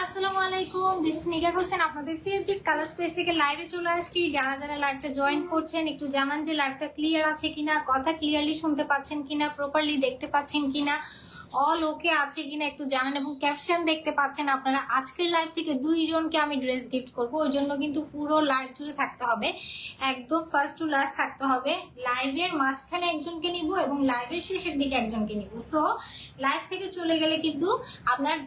আসসালামু আলাইকুম, দিস নিগার হোসেন আপনাদের ফেভারিট কালার স্পেস থেকে লাইভে চলে আসছি। যারা যারা লাইভটা জয়েন করছেন একটু জানান যে লাইভটা ক্লিয়ার আছে কিনা, কথা ক্লিয়ারলি শুনতে পাচ্ছেন কিনা, প্রপারলি দেখতে পাচ্ছেন কিনা, অল ওকে আছে কিনা একটু জানান। এবং ক্যাপশন দেখতে পাচ্ছেন আপনারা। আজকের লাইভ থেকে 2 জনকে আমি ড্রেস গিফট করব, ওই জন্য কিন্তু পুরো লাইভ জুড়ে থাকতে হবে, একদম ফার্স্ট টু লাস্ট থাকতে হবে। লাইভের মাঝখানে একজনকে নিব এবং লাইভের শেষের দিকে একজনকে নিব। সো লাইভ থেকে চলে গেলে কিন্তু আপনার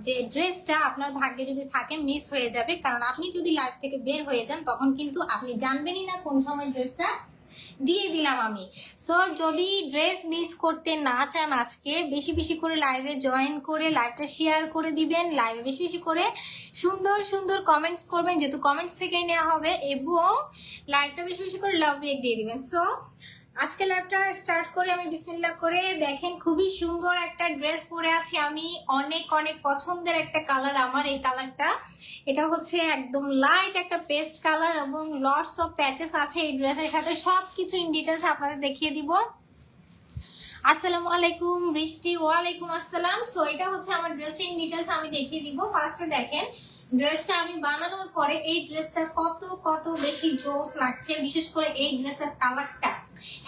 যে ড্রেসটা আপনার ভাগ্যে যদি থাকে মিস হয়ে যাবে, কারণ আপনি যদি লাইভ থেকে বের হয়ে যান তখন কিন্তু আপনি জানবেনই না কোন সময় ড্রেসটা দিয়ে দিলাম আমি। সো যদি ড্রেস মিস করতে না চান আজকে বেশি বেশি করে লাইভে জয়েন করে লাইভটা শেয়ার করে দিবেন, লাইভে বেশি বেশি করে সুন্দর সুন্দর কমেন্টস করবেন, যেহেতু কমেন্টস থেকেই নেওয়া হবে, এবং লাইভটা বেশি বেশি করে লাভ রেক দিয়ে দিবেন। সো আজকে লাইভটা স্টার্ট করে আমি বিসমিল্লাহ করে, দেখেন খুবই সুন্দর একটা ড্রেস পরে আছি আমি, অনেক অনেক পছন্দের একটা কালার আমার এই কালারটা। এটা হচ্ছে একদম লাইট একটা পেস্ট কালার এবং লটস অফ প্যাচেস আছে এই ড্রেসের সাথে। সবকিছু ইন ডিটেলস আপনাদের দেখিয়ে দিব। আসসালামু আলাইকুম বৃষ্টি। ওয়ালাইকুম আসসালাম। সো এটা হচ্ছে আমার ড্রেসটা ইন ডিটেলস আমি দেখিয়ে দিব। ফার্স্টে দেখেন ড্রেসটা আমি বানানোর পরে এই ড্রেসটা কত কত বেশি জোস লাগছে, বিশেষ করে এই ড্রেসের কালারটা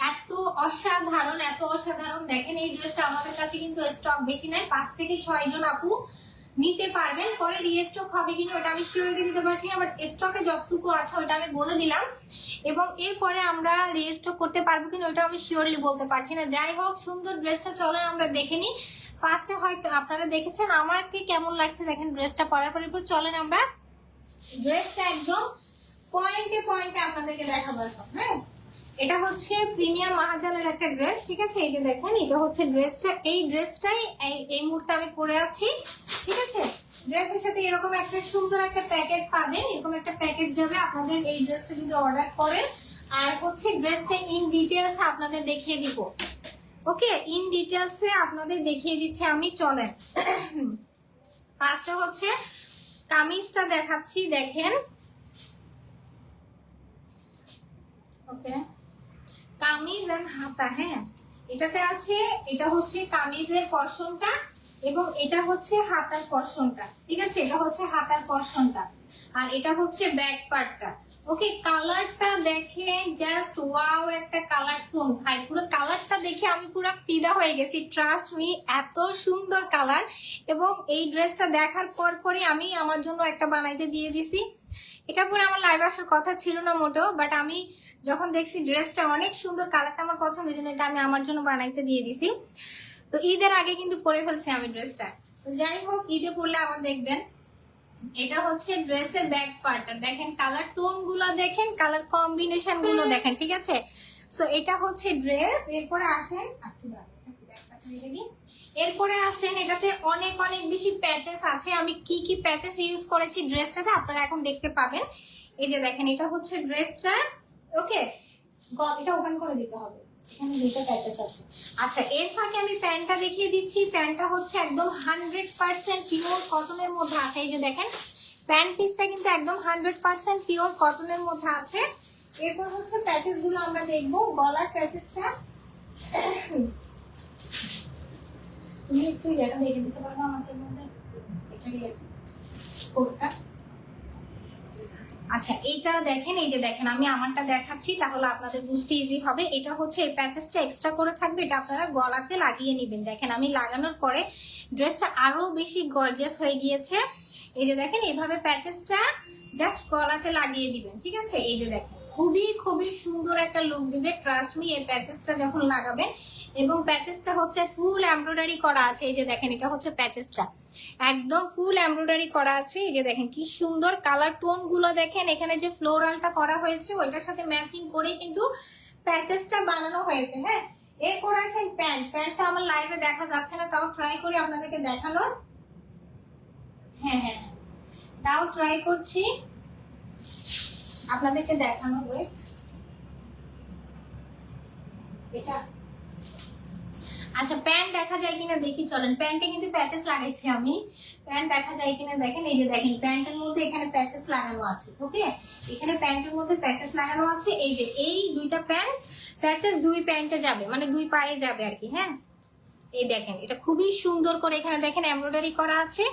এত অসাধারণ, এত অসাধারণ। দেখেন এই ড্রেসটা আমাদের কাছে কিন্তু স্টক বেশি নাই, 5 থেকে 6 জন আপু নিতে পারবেন। পরে রিস্টক হবে কিনা ওটা আমি শিওরিটি দিতে পারছি না, বাট স্টকে যতটুকু আছে ওটা আমি বলে দিলাম। এবং এরপরে আমরা রিস্টক করতে পারবো কিনা ওটা আমি শিওরলি বলতে পারছি না। যাই হোক, সুন্দর ড্রেসটা চলেন আমরা দেখে নিই। ফার্স্টে হয়তো আপনারা দেখেছেন আমাকে কেমন লাগছে, দেখেন ড্রেসটা পরার পরে চলেন আমরা ড্রেসটা একদম পয়েন্টে পয়েন্টে আপনাদেরকে দেখাবো। হ্যাঁ, এটা হচ্ছে প্রিমিয়াম মাহাজালের একটা ড্রেস, ঠিক আছে? এই যে দেখেন এটা হচ্ছে ড্রেসটা, এই ড্রেসটাই এই মুহূর্তে আমি পরে আছি, ঠিক আছে? ড্রেসের সাথে এরকম একটা সুন্দর একটা প্যাকেট পাবেন, এরকম একটা প্যাকেট যাবে আপনাদের এই ড্রেসটা যদি অর্ডার করেন। আর হচ্ছে ড্রেসটা ইন ডিটেলস আপনাদের দেখিয়ে দিব। ওকে, ইন ডিটেলসে আপনাদের দেখিয়ে দিচ্ছি আমি, চলেন। ফার্স্টে হচ্ছে কামিজটা দেখাচ্ছি, দেখেন। ওকে, কামিজ এন্ড হাতা। হ্যাঁ, এটাতে আছে, এটা হচ্ছে কামিজের পশনটা এবং এটা হচ্ছে হাতার পশনটা, ঠিক আছে? এটা হচ্ছে হাতার পশনটা আর এটা হচ্ছে ব্যাক পার্টটা। ওকে, কালারটা দেখেন জাস্ট ওয়াও, একটা কালার টোন ভাই, পুরো কালারটা দেখে আমি পুরো ফিদা হয়ে গেছি, ট্রাস্ট মি, এত সুন্দর কালার। এবং এই ড্রেসটা দেখার পরই আমি আমার জন্য একটা বানাইতে দিয়ে দিছি। এটা পরে আমার লাইভ আসার কথা ছিল না মোটেও, বাট আমি যখন দেখছি ড্রেসটা অনেক সুন্দর, কালারটা আমার পছন্দের জন্য এটা আমি আমার জন্য বানাইতে দিয়ে দিছি। তো ঈদের আগে কিন্তু পরে ফেলছি আমি ড্রেসটা। তো যাই হোক, ঈদে পরলে আবার দেখবেন। এটা হচ্ছে ড্রেসের ব্যাক পার্টটা, দেখেন কালার টোন গুলো দেখেন, কালার কম্বিনেশন গুলো দেখেন, ঠিক আছে? সো এটা হচ্ছে ড্রেস। এরপরে আসেন, এরপরে আসেন এটাতে অনেক অনেক বেশি প্যাচেস আছে। আমি কি কি প্যাচেস ইউজ করেছি ড্রেসটাতে আপনারা এখন দেখতে পাবেন। এই যে দেখেন এটা হচ্ছে ড্রেসটা। ওকে, এটা ওপেন করে দিতে হবে, এখানে দুটো প্যাচেস আছে। আচ্ছা, এর ফাঁকে আমি প্যান্টটা দেখিয়ে দিচ্ছি। প্যান্টটা হচ্ছে একদম 100% পিওর কটনের মধ্যে আছে। এই যে দেখেন প্যান্ট পিসটা কিন্তু একদম 100% পিওর কটনের মধ্যে আছে। এরপর হচ্ছে প্যাচেস গুলো আমরা দেখবো। গলার প্যাচেসটা তুমি একটু এটা দেখে দিতে পারবো আমাদের মধ্যে, এটা কোডটা। আচ্ছা, এইটা দেখেন, এই যে দেখেন আমি আমারটা দেখাচ্ছি তাহলে আপনাদের বুঝতে ইজি হবে। এটা হচ্ছে এই প্যাচেসটা এক্সট্রা করে থাকবে, এটা আপনারা গলাতে লাগিয়ে নেবেন। দেখেন আমি লাগানোর পরে ড্রেসটা আরো বেশি গর্জিয়াস হয়ে গিয়েছে। এই যে দেখেন এইভাবে প্যাচেসটা জাস্ট গলাতে লাগিয়ে দিবেন, ঠিক আছে? এই যে দেখেন খুবই খুবই সুন্দর একটা লুক দিবে, ট্রাস্ট মি। এই প্যাচেসটা যখন লাগাবেন, এবং প্যাচেসটা হচ্ছে ফুল এমব্রয়ডারি করা আছে। এই যে দেখেন, এটা হচ্ছে প্যাচেসটা, একদম ফুল এমব্রয়ডারি করা আছে। এই যে দেখেন কি সুন্দর কালার টোন গুলো দেখেন, এখানে যে ফ্লোরালটা করা হয়েছে ওইটার সাথে ম্যাচিং করে কিন্তু প্যাচেসটা বানানো হয়েছে। হ্যাঁ, এরপর আসেন প্যান্ট। প্যান্টটা আমার লাইভে দেখা যাচ্ছে না, তাও ট্রাই করি আপনাদেরকে দেখানোর। হ্যাঁ হ্যাঁ, তাও ট্রাই করছি আপনাদেরকে দেখানো। এটা আচ্ছা, প্যান্ট দেখা যায় কিনা দেখি, চলেন। প্যান্টে কিন্তু প্যাচেস লাগাইছি আমি, প্যান্ট দেখা যায় কিনা দেখেন। এই যে দেখেন, প্যান্টের মধ্যে এখানে প্যাচেস লাগানো আছে। ওকে, এখানে প্যান্টের মধ্যে প্যাচেস লাগানো আছে। এই যে এই দুইটা প্যান্ট, প্যাচেস দুই প্যান্টে যাবে, মানে দুই পায়ে যাবে আর কি। হ্যাঁ, এই দেখেন, এটা খুবই সুন্দর করে এখানে দেখেন এমব্রয়ডারি করা আছে।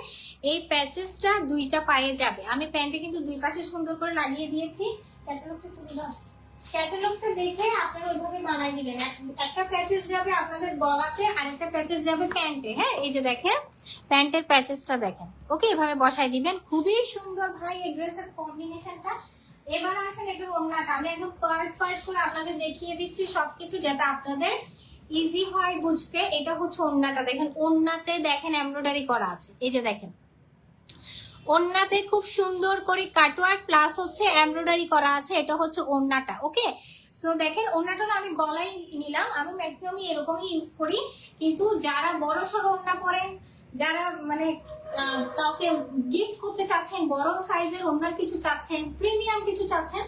এই প্যাচেসটা দুইটা পায়ে যাবে। আমি প্যান্টে কিন্তু দুই পাশে সুন্দর করে লাগিয়ে দিয়েছি। ক্যাটালগটা তুলে দাও। ক্যাটালগটা দেখে আপনারা ওইভাবে বানাই দিবেন। একটা প্যাচেস যাবে আপনাদের গলাতে, আরেকটা প্যাচেস যাবে প্যান্টে। হ্যাঁ, এই যে দেখেন প্যান্টের প্যাচেসটা দেখেন। ওকে, এভাবে বসাই দিবেন। খুবই সুন্দর ভাই এই ড্রেসের কম্বিনেশনটা। এবার আসেন এটার ওড়নাটা, আমি একদম পার্ট পার্ট করে আপনাদের দেখিয়ে দিচ্ছি সবকিছু, যাতে আপনাদের ইজি হয় বুঝতে। এটা হচ্ছে ওড়নাটা, দেখেন ওড়নাতে দেখেন এমব্রয়ডারি করা আছে। এই যে দেখেন, ওড়নাতে খুব সুন্দর করে কাটওয়ার্ক প্লাস হচ্ছে এমব্রয়ডারি করা আছে। এটা হচ্ছে ওড়নাটা। ওকে, সো দেখেন ওড়নাটা আমি গলায় নিলাম, আমি ম্যাক্সিমাম এরকমই ইউজ করি। কিন্তু যারা বড় সড়ো ওড়না পরেন, যারা মানে কাউকে গিফট করতে চাচ্ছেন, বড় সাইজের ওড়নার কিছু চাচ্ছেন, প্রিমিয়াম কিছু চাচ্ছেন,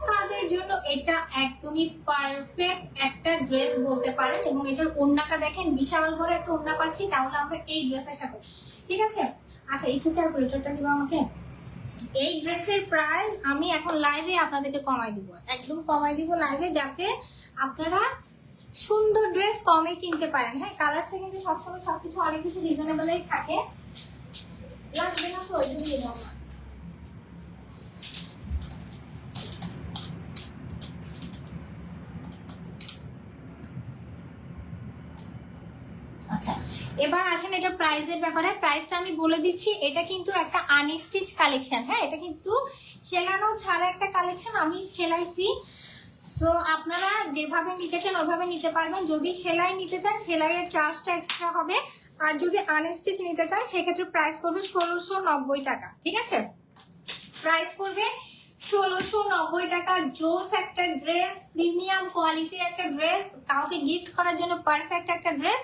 তাদের জন্য এটা একদমই পারফেক্ট একটা ড্রেস বলতে পারেন। এবং এটার ওড়নাটা দেখেন, বিশাল বড় একটা ওড়না পাচ্ছি, তাহলে আমরা এই ড্রেসের সাথে, ঠিক আছে। আচ্ছা, একটু ক্যালকুলেটরটা দিব আমাকে। এই ড্রেসের প্রাইস আমি এখন লাইভে আপনাদেরকে কমাই দিব, একদম কমাই দিব লাইভে, যাতে আপনারা সুন্দর ড্রেস কমে কিনতে পারেন। হ্যাঁ, কালারসে কিন্তু সবসময় সবকিছু অনেক বেশি রিজনেবলই থাকে, লাগবে না তো ওই জন্য দিব না। আচ্ছা, এবার আসেন এটা প্রাইসের ব্যাপারে। প্রাইসটা আমি বলে দিচ্ছি, এটা কিন্তু একটা আনস্টিচ কালেকশন। হ্যাঁ, এটা কিন্তু সেলানো ছাড়া একটা কালেকশন, আমি সেলাইছি। সো আপনারা যেভাবে নিতে চান ওইভাবে নিতে পারবেন। যদি সেলাই নিতে চান, সেলাইয়ের চার্জটা এক্সট্রা হবে। আর যদি আনস্টিচ নিতে চান, সেক্ষেত্রে প্রাইস পড়বে 1690 টাকা। ঠিক আছে, প্রাইস পড়বে 1690 টাকা। জোস একটা ড্রেস, প্রিমিয়াম কোয়ালিটির একটা ড্রেস, কাউকে গিফট করার জন্য পারফেক্ট একটা ড্রেস।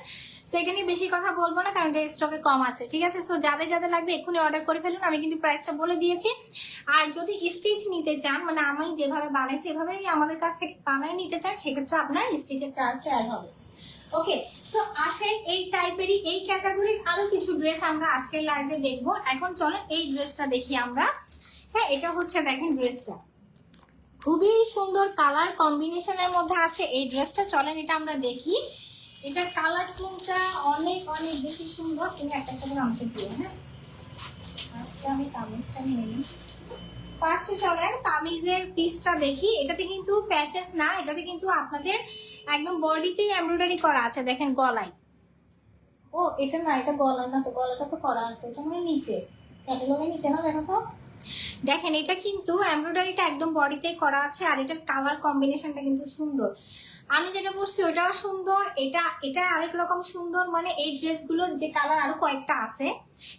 সেটা নিয়ে বেশি কথা বলবো না, কারণ এটা স্টকে কম আছে। ঠিক আছে, সো যাদের যাদের লাগবে এক্ষুনি অর্ডার করে ফেলুন, আমি কিন্তু প্রাইসটা বলে দিয়েছি। আর যদি স্টিচ নিতে চান, মানে আমি যেভাবে বানাইছি এভাবেই আমাদের কাছ থেকে বানাই নিতে চান, সেক্ষেত্রে আপনার স্টিচের চার্জটা অ্যাড হবে। ওকে, সো আসেন এই টাইপেরই এই ক্যাটাগরির আরো কিছু ড্রেস আমরা আজকের লাইভে দেখবো। এখন চলেন এই ড্রেসটা দেখি আমরা। হ্যাঁ, এটা হচ্ছে দেখেন ড্রেসটা খুবই সুন্দর কালার কম্বিনেশনের মধ্যে আছে এই ড্রেসটা। চলেন এটা আমরা দেখি। এটা কালার টোনটা অনেক অনেক বেশি সুন্দর। তুমি একটা করে আমাকে দিও। হ্যাঁ, ফার্স্টে আমি কামিজটা নিয়ে নিই। ফার্স্টে চলেন কামিজের পিসটা দেখি। এটাতে কিন্তু প্যাচেস না, এটাতে কিন্তু আপনাদের একদম বডিতেই এমব্রয়ডারি করা আছে। দেখেন গলায়, ও এটা না, এটা গলা না তো, গলাটা তো করা আছে, এটা মানে নিচে, ক্যাটালগের নিচে না, দেখো তো। দেখেন এটা কিন্তু এমব্রয়ডারিটা একদম বডিতেই করা আছে। আর এটার কালার কম্বিনেশনটা কিন্তু সুন্দর। আমি যেটা পরছি ওটাও সুন্দর, এটা আরেক রকম সুন্দর। মানে এই ড্রেসগুলোর যে কালার আরো কয়েকটা আছে,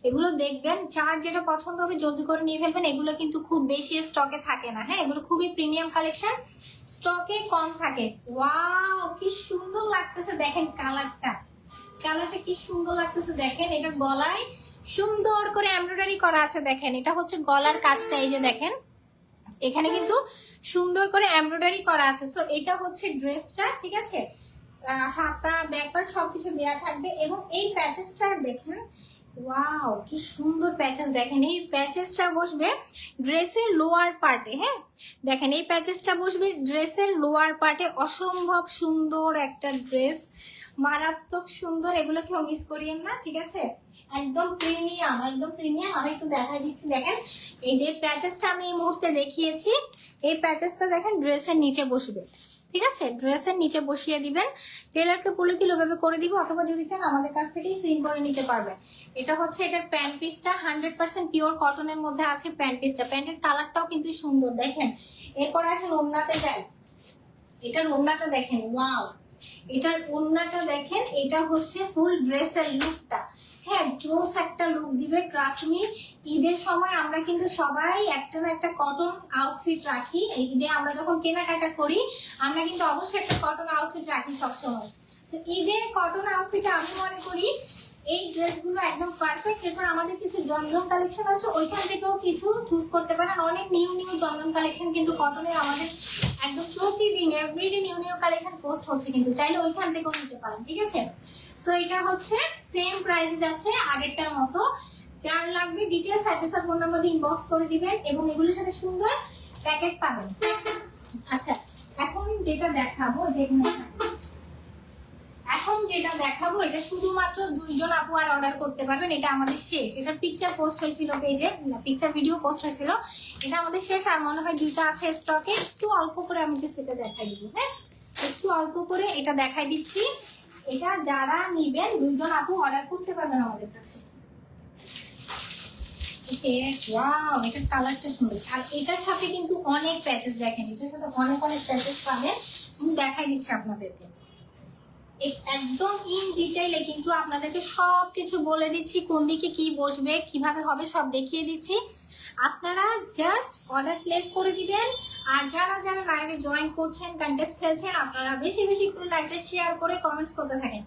এগুলো দেখবেন, যার যেটা পছন্দ হবে জলদি করে নিয়ে ফেলবেন। এগুলো কিন্তু খুব বেশি স্টকে থাকে না। হ্যাঁ, এগুলো খুবই প্রিমিয়াম কালেকশন, স্টকে কম থাকে। ওয়াও, কি সুন্দর লাগতেছে দেখেন কালারটা, কালারটা কি সুন্দর লাগতেছে দেখেন। এটা গলায় সুন্দর করে এমব্রয়ডারি করা আছে। দেখেন এটা হচ্ছে গলার কাজটা, এই যে দেখেন এখানে কিন্তু সুন্দর করে এমব্রয়ডারি করা আছে। সো এটা হচ্ছে ড্রেসটা। ঠিক আছে, হাতা ব্যাকপার্ট সবকিছু দেয়া থাকবে। এবং এই প্যাচেসটা দেখেন, ওয়াও কি সুন্দর প্যাচেস। দেখেন এই প্যাচেসটা বসবে ড্রেসের লোয়ার পার্টে। হ্যাঁ, দেখেন এই প্যাচেসটা বসবে ড্রেসের লোয়ার পার্টে। অসম্ভব সুন্দর একটা ড্রেস, মারাত্মক সুন্দর। এগুলো কেউ মিস করিয়েন না। ঠিক আছে, একদম প্রিমিয়াম, একদম প্রিমিয়াম। আমি একটু দেখাই দিচ্ছি। দেখেন এই যে প্যাচেসটা আমি এই মুহূর্তে দেখিয়েছি, এই প্যাচেসটা দেখেন ড্রেসের নিচে বসবে। ঠিক আছে, ড্রেসের নিচে বসিয়ে দিবেন, টেলারকে বলে দিলে ওভাবে করে দিব, অথবা যদি চান আমাদের কাছ থেকেই সুইং করে নিতে পারবেন। এটা হচ্ছে এটার প্যান্ট পিসটা, 100% পিওর কটনের মধ্যে আছে প্যান্ট পিসটা। প্যান্টের কালারটাও কিন্তু সুন্দর, দেখেন। এরপর আসেন ওড়নাতে যাই, এটার ওড়নাটা দেখেন, ওয়াও, এটার ওড়নাটা দেখেন। এটা হচ্ছে ফুল ড্রেসের লুকটা, হ্যাঁ জোস একটা লুক দিবে, ট্রাস্ট মি। ঈদের সময় আমরা কিন্তু সবাই একটা না একটা কটন আউটফিট রাখি, ঈদে আমরা যখন কেনাকাটা করি আমরা কিন্তু অবশ্যই একটা কটন আউটফিট রাখি সবসময়। তো ঈদের কটন আউটফিটে আমি মনে করি এই ড্রেসগুলো একদম পারফেক্ট। এরপর আমাদের কিছু জমজম কালেকশন আছে, ওইখান থেকেও কিছু চুজ করতে পারেন। অনেক নিউ নিউ জমজম কালেকশন কিন্তু কটনের আমাদের একদম প্রতিদিন everyday new new collection post হচ্ছে, কিন্তু চাইলে ওইখান থেকেও নিতে পারেন, ঠিক আছে। সো এটা হচ্ছে সেম প্রাইসে যাচ্ছে আগেরটার মতো। যার লাগবে ডিটেলস অ্যাড্রেস আর ফোন নাম্বার দিয়ে ইনবক্স করে দিবেন, এবং এগুলোর সাথে সুন্দর প্যাকেট পাবেন। আচ্ছা, এখন যেটা দেখাবো দেখুন, এখন যেটা দেখাবো এটা শুধুমাত্র 2 জন আপু আর অর্ডার করতে পারবেন, এটা আমাদের শেষ। এটা পিকচার পোস্ট হয়েছিল পেজে, পিকচার ভিডিও পোস্ট হয়েছিল, এটা আমাদের শেষ। আর মনে হয় 2টা আছে স্টকে, একটু অল্প করে আমি জাস্ট এটা দেখাই দিব, হ্যাঁ একটু অল্প করে এটা দেখাই দিচ্ছি। এটা যারা নিবেন 2 জন আপু অর্ডার করতে পারবেন আমাদের কাছে। ওকে, ওয়াও, এটার কালারটা সুন্দর। আর এটার সাথে কিন্তু অনেক প্যাচেস, দেখেন এটার সাথে অনেক অনেক প্যাচেস পাবেন। আমি দেখাই দিচ্ছি আপনাদেরকে একদম ইন ডিটেইলে, কিন্তু আপনাদেরকে সবকিছু বলে দিচ্ছি, কোন দিকে কি বসবে, কিভাবে হবে সব দেখিয়ে দিচ্ছি। আপনারা জাস্ট অর্ডার প্লেস করে দিবেন। আর যারা যারা লাইভে জয়েন করছেন, কন্টেস্ট খেলছেন, আপনারা বেশি বেশি করে লাইভটা শেয়ার করে কমেন্টস করতে থাকেন,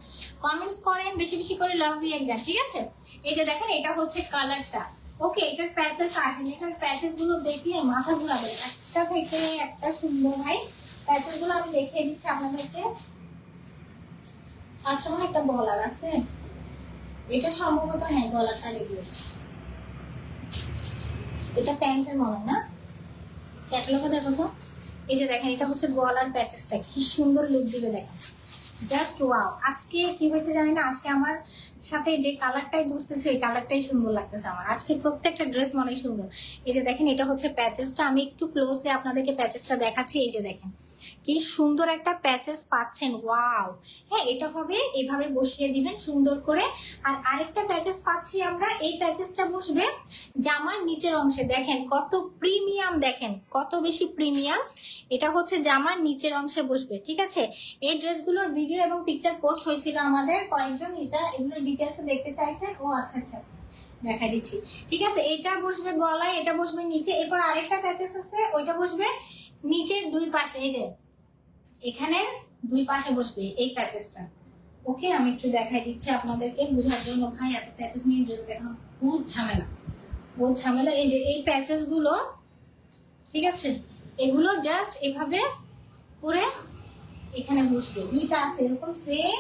কমেন্টস করেন বেশি বেশি করে, লাভ রিয়েক্ট দেন, ঠিক আছে। এই যে দেখেন এটা হচ্ছে কালারটা, ওকে। এটার প্যাচেস আসেন, এটার প্যাচেস গুলো দেখলে মাথা ঘুরাবে, একটা থেকে একটা সুন্দর ভাই। প্যাচেস গুলো আমি দেখিয়ে দিচ্ছি আপনাদেরকে। আচ্ছা, মানে একটা গলার আছে, এটা সম্ভবত, হ্যাঁ গলারটা দেখবে, এটা প্যান্টের মনে না, ক্যাটালগে দেখো তো। এই যে দেখেন এটা হচ্ছে গলার প্যাচেসটা, কি সুন্দর লুক দিবে দেখেন, জাস্ট ওয়াও। আজকে কি হয়েছে জানি না, আজকে আমার সাথে যে কালারটাই ধরতেছে ওই কালারটাই সুন্দর লাগতেছে আমার। আজকে প্রত্যেকটা ড্রেস মনে সুন্দর। এই যে দেখেন এটা হচ্ছে প্যাচেসটা, আমি একটু ক্লোজলি আপনাদেরকে প্যাচেসটা দেখাচ্ছি। এই যে দেখেন কি সুন্দর একটা প্যাচেস পাচ্ছেন, ওয়াও। হ্যাঁ, এটা হবে এভাবে বসিয়ে দিবেন সুন্দর করে। আর আরেকটা প্যাচেস পাচ্ছি আমরা, এই প্যাচেসটা বসবে জামার নিচের অংশে, দেখেন কত প্রিমিয়াম, দেখেন কত বেশি প্রিমিয়াম। এটা হচ্ছে জামার নিচের অংশে বসবে, ঠিক আছে। এই ড্রেসগুলোর ভিডিও এবং পিকচার পোস্ট হয়েছিল আমাদের, কয়েকজন এগুলোর ডিটেলস দেখতে চাইছেন। ও আচ্ছা আচ্ছা, দেখা দিচ্ছি, ঠিক আছে। এটা বসবে গলায়, এটা বসবে নিচে। এরপর আরেকটা প্যাচেস আছে, ওইটা বসবে নিচের 2 পাশে, এই যে এখানে 2 পাশে বসবে এই প্যাচেসটা। ওকে, আমি একটু দেখাই দিচ্ছি আপনাদেরকে বোঝার জন্য। ভাই এত প্যাচেস নিয়ে ড্রেস দেখানো বহুত ঝামেলা, বহুত ঝামেলা। এই যে এই প্যাচেস গুলো, ঠিক আছে, এগুলো জাস্ট এভাবে করে এখানে বসবে। 2টা আছে এরকম, সেম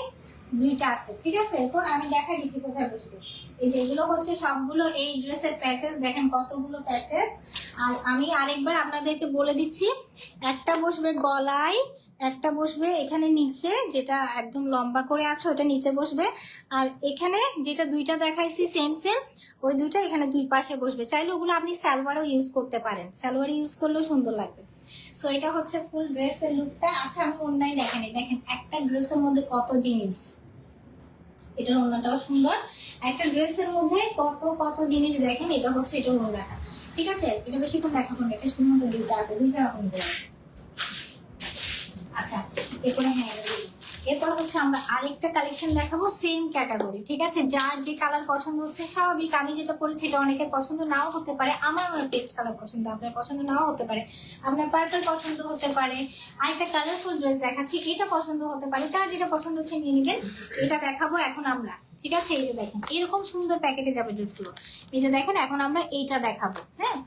2টা আছে, ঠিক আছে। এরপর আমি দেখাই দিচ্ছি কোথায় বসবে। এই যে এগুলো হচ্ছে সবগুলো এই ড্রেসের প্যাচেস, দেখেন কতগুলো প্যাচেস। আর আমি আরেকবার আপনাদেরকে বলে দিচ্ছি, একটা বসবে গলায়, একটা বসবে এখানে নিচে, যেটা একদম লম্বা করে আছে ওটা নিচে বসবে। আর এখানে যেটা 2টা দেখাইছি সেম সেম, ওই 2টা এখানে 2 পাশে বসবে। চাইলে ওগুলো আপনি সালোয়ারও ইউজ করতে পারেন, সালোয়ার ইউজ করলেও সুন্দর লাগবে। সো এটা হচ্ছে ফুল ড্রেসের লুকটা। আচ্ছা, আমি অন্যায় দেখেনি, দেখেন একটা ড্রেসের মধ্যে কত জিনিস, এটার ওড়নাটাও সুন্দর। একটা ড্রেসের মধ্যে কত কত জিনিস, দেখেন এটা হচ্ছে এটার ওড়নাটা, ঠিক আছে। এটা বেশিক্ষণ দেখাবো না, এটা শুধুমাত্র 2টা আছে, 2টা রকম করে। আচ্ছা, এরপরে হ্যাঁ, এরপর হচ্ছে আমরা আরেকটা কালেকশন দেখাবো সেম ক্যাটাগরি, ঠিক আছে। যার যে কালার পছন্দ হচ্ছে, স্বাভাবিক আমি যেটা পরেছি এটা অনেকের পছন্দ নাও হতে পারে। আমার পেস্ট কালার পছন্দ, আপনার পছন্দ নাও হতে পারে। আপনার পার্পল পছন্দ হতে পারে। আরেকটা কালারফুল ড্রেস দেখাচ্ছি, এটা পছন্দ হতে পারে। যার যেটা পছন্দ হচ্ছে নিয়ে নেবেন। এটা দেখাবো এখন আমরা, ঠিক আছে। এই যে দেখেন এরকম সুন্দর প্যাকেটে যাবে ড্রেসগুলো। এই যে দেখেন এখন আমরা এইটা দেখাবো, হ্যাঁ।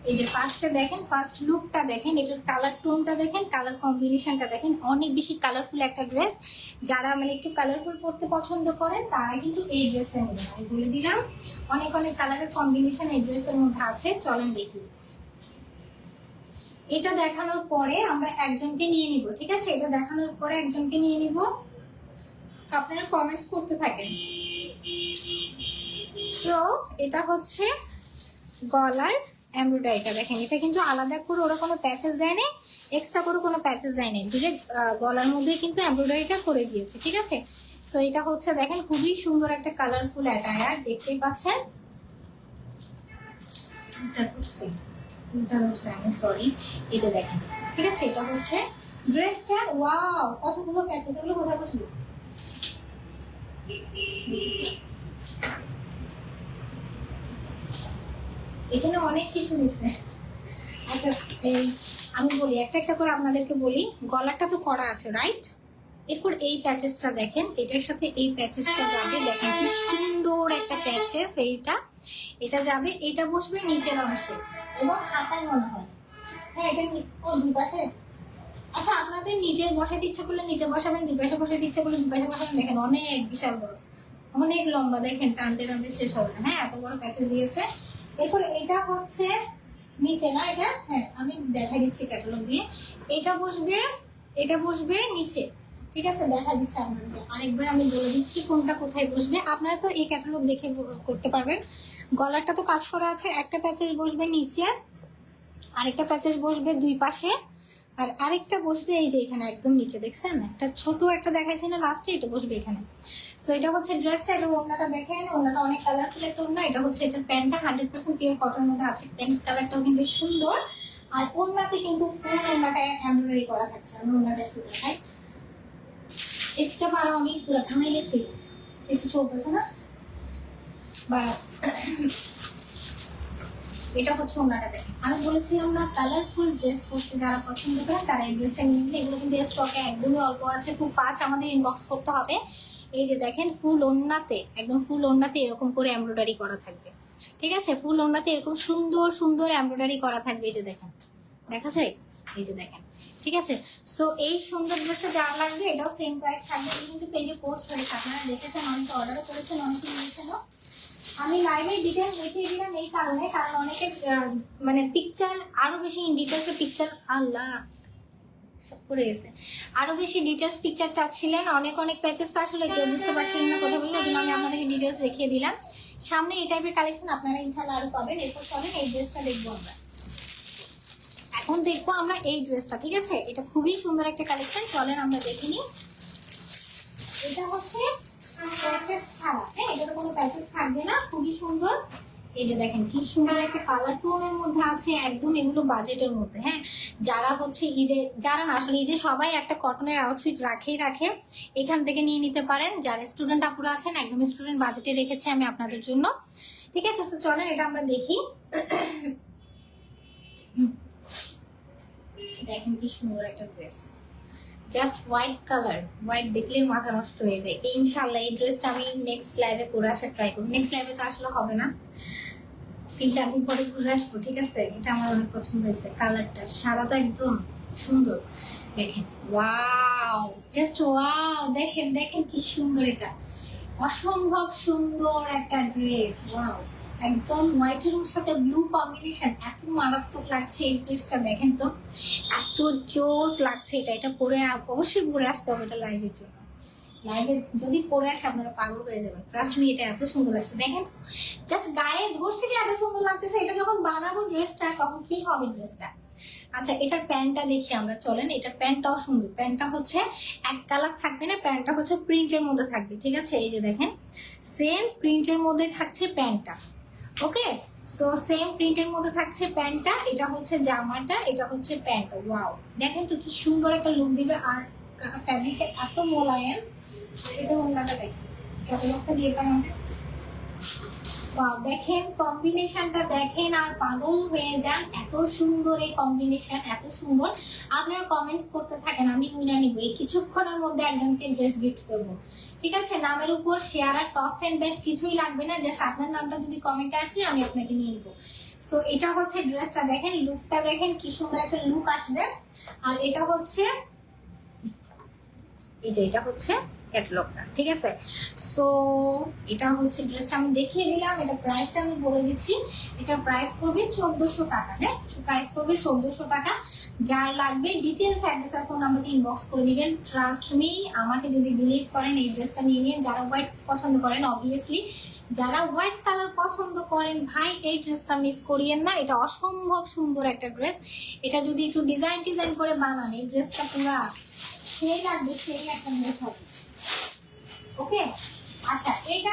এই যে ফার্স্টে দেখেন, ফার্স্ট লুকটা দেখেন, এটার কালার টোনটা দেখেন, কালার কম্বিনেশনটা দেখেন, অনেক বেশি কালারফুল একটা ড্রেস। যারা মানে একটু কালারফুল পড়তে পছন্দ করেন তারা কিন্তু এই ড্রেসটা নেবেন, আমি বলে দিলাম। অনেক অনেক কালারের কম্বিনেশন এই ড্রেসের মধ্যে আছে, চলেন দেখি। এটা দেখানোর পরে আমরা একজনকে নিয়ে নিব, ঠিক আছে। এটা দেখানোর পরে একজনকে নিয়ে নিব, আপনারা কমেন্টস করতে থাকেন। সো এটা হচ্ছে গলার এমব্রয়ডারিটা দেখেন, এটা কিন্তু আলাদা করে ওরা কোনো প্যাচেস দেয় নাই, এক্সট্রা করে কোনো প্যাচেস দেয় নাই, ডিরেক্ট গলার মধ্যে কিন্তু এমব্রয়ডারিটা করে দিয়েছে, ঠিক আছে। সো এটা হচ্ছে দেখেন খুবই সুন্দর একটা কালারফুল অ্যাটায়ার, দেখতেই পাচ্ছেন। আমি সরি, এই যে দেখেন, ঠিক আছে। এটা হচ্ছে ড্রেসটা, ওয়াও কতগুলো প্যাচেস, এগুলো কোথায় বসলো? এখানে অনেক কিছু দিচ্ছে। আচ্ছা এই আমি বলি একটা একটা করে আপনাদেরকে বলি, গলাটা তো করা আছে রাইট, এরপর এই প্যাচেসটা দেখেন, এটার সাথে এই প্যাচেসটা যাবে, দেখেন কি সুন্দর একটা প্যাচেস, এইটা এটা যাবে, এটা বসবে নিচের অংশে এবং হাতায় মনে হয়, হ্যাঁ এটা ও দুই পাশে। আচ্ছা আপনাদের নিজে বসাতে ইচ্ছা করলে নিচে বসাবেন, দুই পাশে বসাতে ইচ্ছা করলে দুই পাশে বসাবেন। দেখেন অনেক বিশাল বড়, অনেক লম্বা, দেখেন টানতে টানতে শেষ হবে না। হ্যাঁ এত বড় প্যাচেস দিয়েছে। এরপর এটা হচ্ছে নিচে না, এটা হ্যাঁ আমি দেখা দিচ্ছি ক্যাটালগ দিয়ে, এটা বসবে নিচে, ঠিক আছে। দেখা দিচ্ছে আপনাদেরকে আরেকবার, আমি বলে দিচ্ছি কোনটা কোথায় বসবে, আপনারা তো এই ক্যাটালগ দেখে করতে পারবেন। গলারটা তো কাজ করা আছে, একটা প্যাচেস বসবে নিচে, আরেকটা প্যাচেস বসবে দুই পাশে, আর আরেকটা বসবে এই যে এখানে একদম নিচে, দেখছেন একটা ছোট একটা দেখাইছি না লাস্টে, এটা বসবে এখানে। সো এটা হচ্ছে ড্রেসটা, এটা ওড়নাটা দেখেন, ওড়নাটা অনেক কালারফুল একটা ওড়না। এটা হচ্ছে এটার প্যান্টটা 100% পিওর কটনের মধ্যে আছে, প্যান্ট কালারটাও কিন্তু সুন্দর, আর ওড়নাতে কিন্তু ফুল ওড়নাটা এমব্রয়ডারি করা থাকছে। আমি ওড়নাটা একটু দেখাই, এক্সট্রা বারো আমি পুরো ঘামে গেছি, এসে চলতেছে না বা। এটা হচ্ছে ওনাটা দেখেন, আমি বলেছিলাম না কালারফুল ড্রেস পরতে যারা পছন্দ করেন তারা এই ড্রেসটা নিয়ে নিলে, এগুলো কিন্তু স্টকে একদমই অল্প আছে, খুব ফাস্ট আমাদের ইনবক্স করতে হবে। এই যে দেখেন ফুল ওড়নাতে, একদম ফুল ওড়নাতে এরকম করে এমব্রয়ডারি করা থাকবে, ঠিক আছে। ফুল ওড়নাতে এরকম সুন্দর সুন্দর এমব্রয়ডারি করা থাকবে, এই যে দেখেন, দেখা যায়, এই যে দেখেন, ঠিক আছে। সো এই সুন্দর ড্রেসটা যার লাগবে এটাও সেম প্রাইস থাকবে, এটা কিন্তু পেজে পোস্ট হয়েছে, আপনারা দেখেছেন, অনেকে অর্ডারও করেছেন, অনেকে নিয়েছেনও। আমি লাইভে ডিটেলস দেখিয়ে দিলাম এই কারণে, কারণ অনেকে মানে পিকচার আরো বেশি ইন ডিটেলসে পিকচার, আল্লাহ সব পড়ে গেছে, আরো বেশি ডিটেলস পিকচার চাচ্ছিলেন, অনেক অনেক প্যাচেস তো আসলে কেউ বুঝতে পারছিলেন না কথা বললে, ওই জন্য আমি আপনাদেরকে ডিটেলস দেখিয়ে দিলাম। সামনে এই টাইপের কালেকশন আপনারা ইনশাল্লাহ আরো পাবেন। এরপর চলেন এই ড্রেসটা দেখবো আমরা, এখন দেখবো আমরা এই ড্রেসটা, ঠিক আছে। এটা খুবই সুন্দর একটা কালেকশন, চলেন আমরা দেখে নিই। এটা হচ্ছে প্যাচেস ছাড়া, হ্যাঁ এটা কোনো প্যাচেস থাকবে না, খুবই সুন্দর। এই যে দেখেন কি সুন্দর একটা কালার টোনের মধ্যে আছে, একদম এগুলো বাজেটের মধ্যে। হ্যাঁ যারা হচ্ছে ঈদে, যারা না আসলে ঈদে সবাই একটা কটনের আউটফিট রাখে, এখান থেকে নিয়ে নিতে পারেন। যারা স্টুডেন্ট আপুরা আছেন একদম স্টুডেন্ট বাজেটে রেখেছি আমি আপনাদের জন্য, ঠিক আছে। তো চলেন এটা আমরা দেখি। দেখেন কি সুন্দর একটা dress, just white colour, white দেখলে মাথা নষ্ট হয়ে যায়। ইনশাল্লাহ এই ড্রেসটা আমি নেক্সট লাইভে পরে আসার ট্রাই করবো, নেক্সট লাইভে তো আসলে হবে না, 3-4 দিন পরে ঘুরে আসবো, ঠিক আছে। এটা আমার অনেক পছন্দ হয়েছে, কালারটা সাদাটা একদম সুন্দর, দেখেন ওয়াও, জাস্ট ওয়াও, দেখেন দেখেন কি সুন্দর, এটা অসম্ভব সুন্দর একটা ড্রেস, ওয়াও। একদম হোয়াইটের সাথে ব্লু কম্বিনেশন, এত মারাত্মক লাগছে এই ড্রেসটা, দেখেন তো এত জোস লাগছে এটা। এটা পরে অবশ্যই পরে আসতে হবে এটা লাইভের জন্য, লাইভে যদি পরে আসে আপনারা পাগল হয়ে যাবেন, ট্রাস্ট মি, এটা এত সুন্দর লাগছে। দেখেন জাস্ট গায়ে ধরছে যে এত সুন্দর লাগতেছে, এটা যখন বানাবো ড্রেসটা তখন কি হবে ড্রেসটা। আচ্ছা এটার প্যান্টটা দেখি আমরা, চলেন। এটার প্যান্টটাও সুন্দর, প্যান্টটা হচ্ছে এক কালার থাকবে না, প্যান্টটা হচ্ছে প্রিন্টের মধ্যে থাকবে, ঠিক আছে। এই যে দেখেন সেম প্রিন্টের মধ্যে থাকছে প্যান্টটা, ওকে। সো সেম প্রিন্টের মধ্যে থাকছে প্যান্টটা, এটা হচ্ছে জামাটা, এটা হচ্ছে প্যান্টটা, ওয়াও দেখেন তো কি সুন্দর একটা লুক দিবে, আর ফ্যাব্রিকের এত মোলায়েম। এটা ওড়নাটা দেখেন, ক্যাটালগটা দিয়ে আমাদের, ওয়াও দেখেন কম্বিনেশনটা দেখেন আর পাগল হয়ে যান, এত সুন্দর এই কম্বিনেশন, এত সুন্দর। আপনারা কমেন্টস করতে থাকেন, আমি উইনা নিব, এই কিছুক্ষণের মধ্যে একজনকে ড্রেস গিফট করবো, ঠিক আছে। নামের উপর শেয়ার আর টপ ফ্যান ব্যাচ কিছুই লাগবে না, জাস্ট আপনার নামটা যদি কমেন্টে আসে আমি আপনাকে নিয়ে নিব। সো এটা হচ্ছে ড্রেসটা, দেখেন লুকটা দেখেন কি সুন্দর একটা লুক আসবে। আর এটা হচ্ছে এই যে, এটা হচ্ছে ক্যাটালগটা, ঠিক আছে। সো এটা হচ্ছে ড্রেসটা আমি দেখিয়ে দিলাম, এটা প্রাইসটা আমি বলে দিচ্ছি, এটার প্রাইস পড়বে 1400 টাকা, হ্যাঁ প্রাইস পড়বে 1400 টাকা। যার লাগবে ডিটেলস অ্যাড্রেস আর ফোন নাম্বারকে ইনবক্স করে দিবেন। ট্রাস্ট মি, আমাকে যদি বিলিভ করেন এই ড্রেসটা নিয়ে নিন। যারা হোয়াইট পছন্দ করেন অবভিয়াসলি যারা হোয়াইট কালার পছন্দ করেন ভাই এই ড্রেসটা মিস করিয়েন না, এটা অসম্ভব সুন্দর একটা ড্রেস। এটা যদি একটু ডিজাইন করে বানান এই ড্রেসটা পুরা সেই লাগবে, সেই একটা ড্রেস হবে। ওকে, আচ্ছা এইটা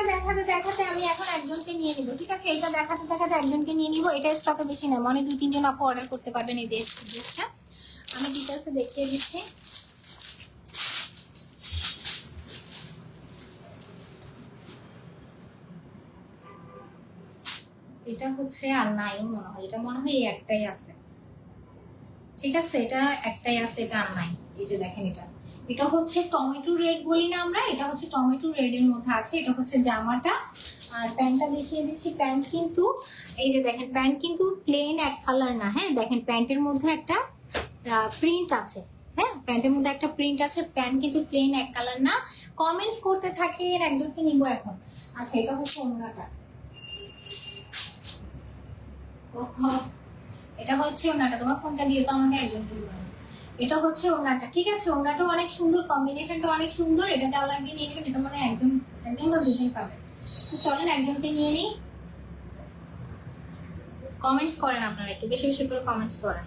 দেখাতে আমি এখন একজনকে নিয়ে নিব, ঠিক আছে? এইটা দেখাতে একজনকে নিয়ে নিব। এটা স্টকে বেশি না, মানে 2-3 জন আপু অর্ডার করতে পারবেন এই ড্রেসটা। আমি ডিটেলসে দেখিয়ে দিচ্ছি। এটা হচ্ছে আর নাই মনে হয়, এটা মনে হয় এই একটাই আছে, ঠিক আছে? এটা একটাই আছে, এটা আর নাই। এই যে দেখেন এটা হচ্ছে টমেটো রেড বলি না আমরা, এটা হচ্ছে টমেটো রেড এর মধ্যে আছে। এটা হচ্ছে জামাটা, আর প্যান্টটা দেখিয়ে দিচ্ছি। প্যান্ট কিন্তু এই যে দেখেন, প্যান্ট কিন্তু প্লেন এক কালার না, হ্যাঁ দেখেন প্যান্টের মধ্যে একটা প্রিন্ট আছে, হ্যাঁ প্যান্টের মধ্যে একটা প্রিন্ট আছে। প্যান্ট কিন্তু প্লেন এক কালার না। কমেন্টস করতে থাকে একজনকে নিব এখন। আচ্ছা এটা হচ্ছে ওড়নাটা, এটা হচ্ছে ওড়নাটা। তোমার ফোনটা দিয়ে তো আমাকে একজনকে দিবে। এটা হচ্ছে ওড়নাটা, ঠিক আছে? ওড়নাটা অনেক সুন্দর, কম্বিনেশনটা অনেক সুন্দর। এটা যা লাগবে নিয়ে নেবেন, এটা মানে একজন বা দুজন পাবেন। তো চলেন একজনকে নিয়ে নিই। কমেন্টস করেন আপনারা, একটু বেশি বেশি করে কমেন্টস করেন।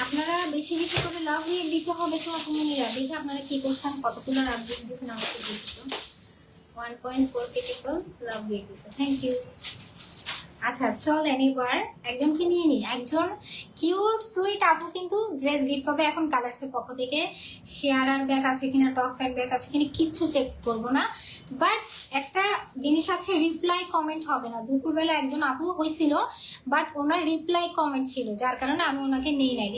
আপনারা বেশি বেশি করে লাভ দিতে হবে তো আপুমনিরা। দেখে আপনারা কি করছেন, কতগুলো লাভ দিয়ে দিয়েছেন আমাকে দিয়েছেন। 1.4 পিপল লাভ দিয়ে দিয়েছে, থ্যাংক ইউ। আচ্ছা চলেন এবার একজনকে নিয়ে নিই। একজন কিউট সুইট আপু কিন্তু ড্রেস গিফট পাবে এখন কালার্সের পক্ষ থেকে। শেয়ারার ব্যাচ আছে কিনা, টপ ফ্যান ব্যাচ আছে কিনা কিচ্ছু চেক করবো না, বাট একটা জিনিস আছে, রিপ্লাই কমেন্ট হবে না। দুপুরবেলা একজন আপু হয়েছিল, বাট ওনার রিপ্লাই কমেন্ট ছিল, যার কারণে আমি ওনাকে নেই নাই।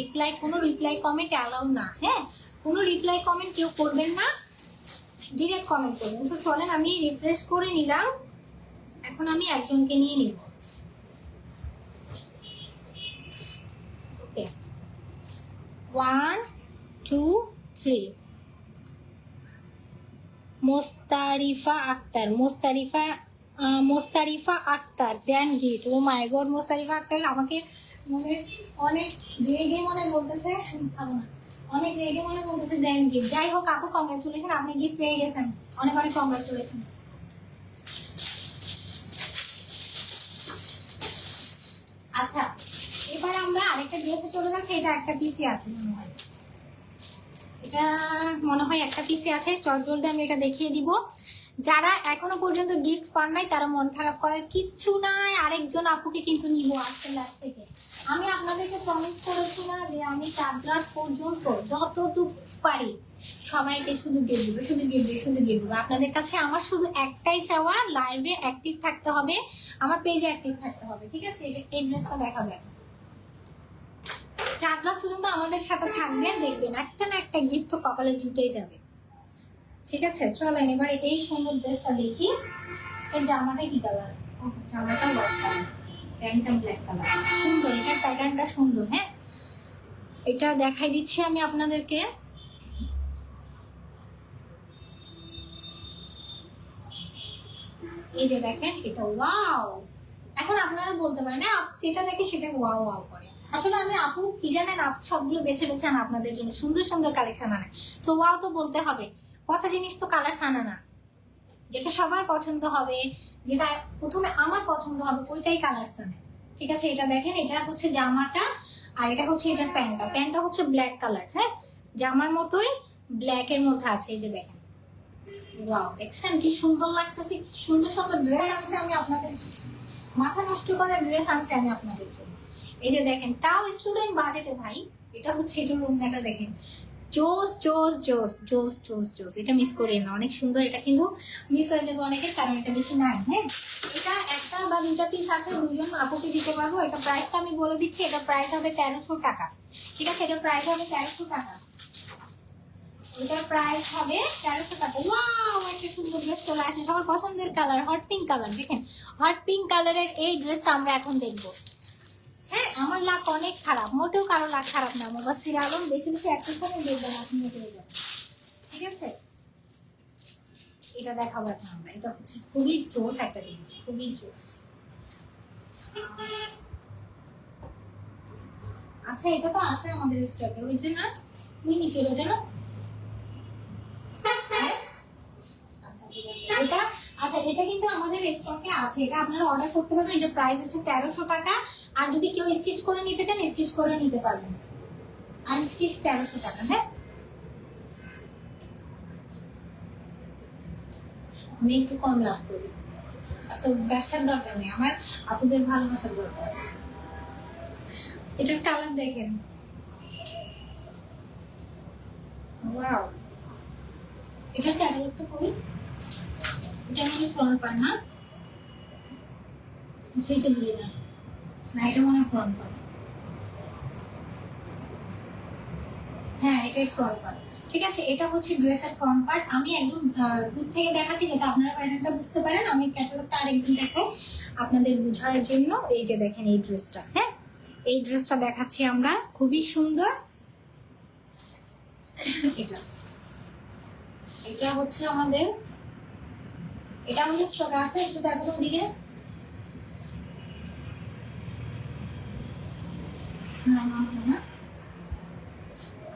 কোনো রিপ্লাই কমেন্ট অ্যালাউ না, হ্যাঁ কোনো রিপ্লাই কমেন্ট কেউ করবেন না, ডিরেক্ট কমেন্ট করবেন। তো চলেন আমি রিফ্রেশ করে নিলাম, এখন আমি একজনকে নিয়ে নিব। ওকে 1 2 3 মোস্তারিফা আক্তার দেন গিফট। ও মাই গড, মোস্তারিফা আক্তার আমাকে মানে অনেক রেগে মনে বলতেছে, অনেক রেগে মনে বলতেছে দেন গিফট। যাই হোক আপু কংগ্রাচুলেশন, আপনি গিফট পেয়ে গেছেন, অনেক অনেক কংগ্রাচুলেশন। আচ্ছা এবার আমরা আরেকটা ড্রেসে চলে যাচ্ছি। এটা একটা পিসি আছে মনে হয়, এটা মনে হয় একটা পিসি আছে। চটজলদি আমি এটা দেখিয়ে দিব। যারা এখনো পর্যন্ত গিফট পান নাই তারা মন খারাপ করার কিচ্ছু নাই, আরেকজন আপুকে কিন্তু নিব আজকে লাস্ট থেকে। আমি আপনাদেরকে প্রমিস করেছি না যে আমি 4 রাত পর্যন্ত যতটুকু পারি সবাইকে শুধু গিফট দেবো, শুধু গিফট দেবো। আপনাদের কাছে আমার শুধু একটাই চাওয়া, লাইভে অ্যাক্টিভ থাকতে হবে, আমার পেজে অ্যাক্টিভ থাকতে হবে, ঠিক আছে? এই ড্রেসটা দেখাবে 4 রাত পর্যন্ত আমাদের সাথে থাকবেন, দেখবেন একটা না একটা গিফট তো কপালে জুটেই যাবে, ঠিক আছে? চলেন এবার এই সুন্দর ড্রেসটা দেখি। এই জামাটা কি কালার? জামাটা হোয়াইট কালার, প্যান্টটা ব্ল্যাক কালার, সুন্দর। এটার প্যাটার্নটা সুন্দর, হ্যাঁ এটা দেখাই দিচ্ছি আমি আপনাদেরকে। এই যে দেখেন এটা, ওয়াও। এখন আপনারা বলতে পারেন না যেটা দেখে সেটা ওয়াও ওয়াও করে। আসলে আমি আপু কি জানেন, আপু সবগুলো বেছে বেছে আনা আপনাদের জন্য, সুন্দর সুন্দর কালেকশন আনে। সো ওয়াও তো বলতে হবে, কথা জিনিস তো কালার আনা না, যেটা সবার পছন্দ হবে, যেটা প্রথমে আমার পছন্দ হবে ওইটাই কালার আনে, ঠিক আছে? এটা দেখেন, এটা হচ্ছে জামাটা, আর এটা হচ্ছে এটার প্যান্টটা হচ্ছে ব্ল্যাক কালার, হ্যাঁ জামার মতোই ব্ল্যাক এর মধ্যে আছে। এই যে দেখেন, ওয়াও দেখছেন কি সুন্দর লাগতেছে, সুন্দর সুন্দর ড্রেস আনছে আমি আপনাদের, মাথা নষ্ট করার ড্রেস আনছে আমি আপনাদের জন্য। এই যে দেখেন, তাও স্টুডেন্ট বাজেটে ভাই। এটা হচ্ছে এটার রুমটা দেখেন, জোস জোস জোস জোস জোস জোস। এটা মিস করিয়ে না, অনেক সুন্দর। এটা কিন্তু মিস হয়ে যাবে অনেকের, কারণ এটা বেশি নাই, হ্যাঁ এটা একটা বা দুটা পিস আছে, দুজন আপুকে দিতে পারবো। এটা প্রাইসটা আমি বলে দিচ্ছি, এটা প্রাইস হবে 1300 টাকা, ঠিক আছে? এটা প্রাইস হবে 1300 টাকা, এটার প্রাইস হবে 1300 টাকা। ওয়াও একটা সুন্দর ড্রেস চলে আসে, সবার পছন্দের কালার হট পিঙ্ক কালার। দেখেন হট পিঙ্ক কালারের এই ড্রেসটা আমরা এখন দেখবো। হ্যাঁ আমার লাক অনেক খারাপ, মোটেও কারো লাক খারাপ না। মুবাসসির আলম বেশি বেশি একটা সময় দেখবেন আপনি পেয়ে যাবেন, ঠিক আছে? এটা দেখাবো এখন আমরা। এটা হচ্ছে খুবই জোস একটা জিনিস, খুবই জোস। আচ্ছা এটা তো আছে আমাদের স্টকে, ওই যে না ওই নিচের ওটা না, এটা কিন্তু আমাদের স্টকে আছে, এটা আপনারা অর্ডার করতে পারবেন। এটা প্রাইস হচ্ছে 1300 টাকা। আর যদি কেউ স্টিচ করে নিতে চান স্টিচ করে নিতে পারবেন, আর স্টিচ 1300 টাকা। হ্যাঁ, আমি একটু কম লাভ করি, তো ব্যবসার দরকার নেই আমার, আপনাদের ভালোবাসার দরকার। এটার কালার দেখেন, ওয়াও, এটার ক্যাটালগটা কই? এটা মানে ফ্রন্ট পার্ট না, বুঝেই তো দিয়ে না, এটা মনে হয় ফ্রন্ট পার্ট। হ্যাঁ, এটাই ফ্রন্ট পার্ট। ঠিক আছে, এটা হচ্ছে ড্রেসের ফ্রন্ট পার্ট। আমি একদম দূর থেকে দেখাচ্ছি যাতে আপনারা প্যাটার্নটা বুঝতে পারেন। আমি ক্যাটালগটা আরেকদিন দেখাই আপনাদের বোঝার জন্য। এই যে দেখেন এই ড্রেসটা, হ্যাঁ এই ড্রেসটা দেখাচ্ছি আমরা, খুবই সুন্দর। এটা এটা হচ্ছে আমাদের, এটা আমাদের স্টক আছে, একটু দেখো দিকে।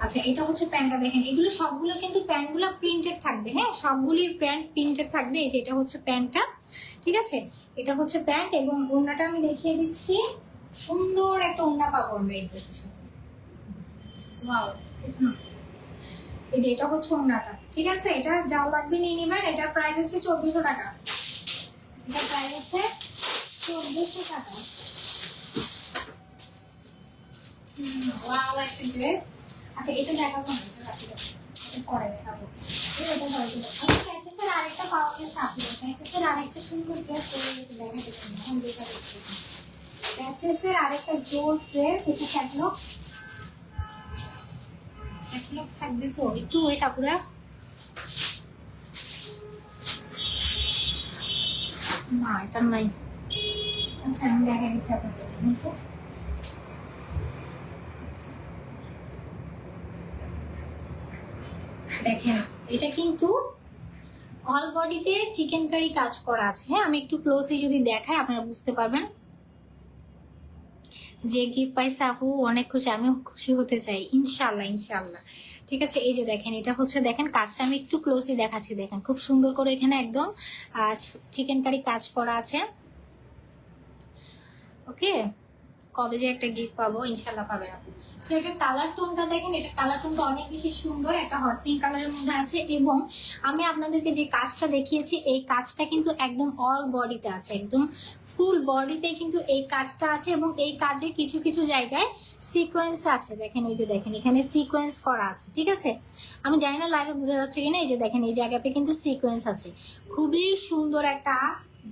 আচ্ছা, এটা হচ্ছে প্যান্টটা দেখেন, এগুলো সবগুলো কিন্তু প্যান্টগুলো প্রিন্টেড থাকবে। হ্যাঁ, সবগুলির প্যান্ট প্রিন্টেড থাকবে। এই যে এটা হচ্ছে প্যান্টটা, ঠিক আছে, এটা হচ্ছে প্যান্ট। এবং ওড়নাটা আমি দেখিয়ে দিচ্ছি, সুন্দর একটা ওড়না পাবো আমরা এই ড্রেসের সাথে। ওয়াও, এই যে এটা হচ্ছে ওড়নাটা, ঠিক আছে। এটা যাও লাগবে নিয়ে নেবেন। এটার প্রাইস হচ্ছে 1400 টাকা। এটার প্রাইস হচ্ছে 1400 টাকা। ওয়াও, একটা ড্রেস। আচ্ছা, এটা দেখাবো না, এটা রাখি দাও, এটা পরে দেখাবো। এটা পরে দেবো। আমি ক্যাচেসের আরেকটা পাওয়া গেছে, আপনাদের ক্যাচেসের আরেকটা সুন্দর ড্রেস পরে গেছে, দেখা যাচ্ছে না, এখন দেখা যাচ্ছে। ক্যাচেসের আরেকটা জোস ড্রেস, এটা ক্যাটলগ ক্যাটলগ থাকবে তো, একটু ওয়েট আপুরা। না, এটা নাই। আচ্ছা, আমি দেখা দিচ্ছি আপনাদের। দেখেন, এটা কিন্তু অল বডিতে চিকেন কারি কাজ করা আছে। হ্যাঁ, আমি একটু ক্লোজলি যদি দেখাই আপনারা বুঝতে পারবেন। যে গিফট পাইছে আপু অনেক খুশি, আমিও খুশি হতে চাই, ইনশাল্লাহ ইনশাল্লাহ। ঠিক আছে, এই যে দেখেন, এটা হচ্ছে দেখেন কাজটা আমি একটু ক্লোজলি দেখাচ্ছি। দেখেন খুব সুন্দর করে এখানে একদম চিকেন কারি কাজ করা আছে। ওকে, কবে যে একটা গিফট পাবো, ইনশাল্লাহ পাবেন আপনি। সো এটার কালার টোনটা দেখেন, এটার কালার টোনটা অনেক বেশি সুন্দর, একটা হট পিঙ্ক কালারের মধ্যে আছে। এবং আমি আপনাদেরকে যে কাজটা দেখিয়েছি, এই কাজটা কিন্তু একদম অল বডিতে আছে, একদম ফুল বডিতে কিন্তু এই কাজটা আছে। এবং এই কাজে কিছু কিছু জায়গায় সিকোয়েন্স আছে। দেখেন, এই যে দেখেন এখানে সিকোয়েন্স করা আছে, ঠিক আছে। আমি জানি না লাইভে বোঝা যাচ্ছে কিনা, এই যে দেখেন এই জায়গাতে কিন্তু সিকোয়েন্স আছে। খুবই সুন্দর একটা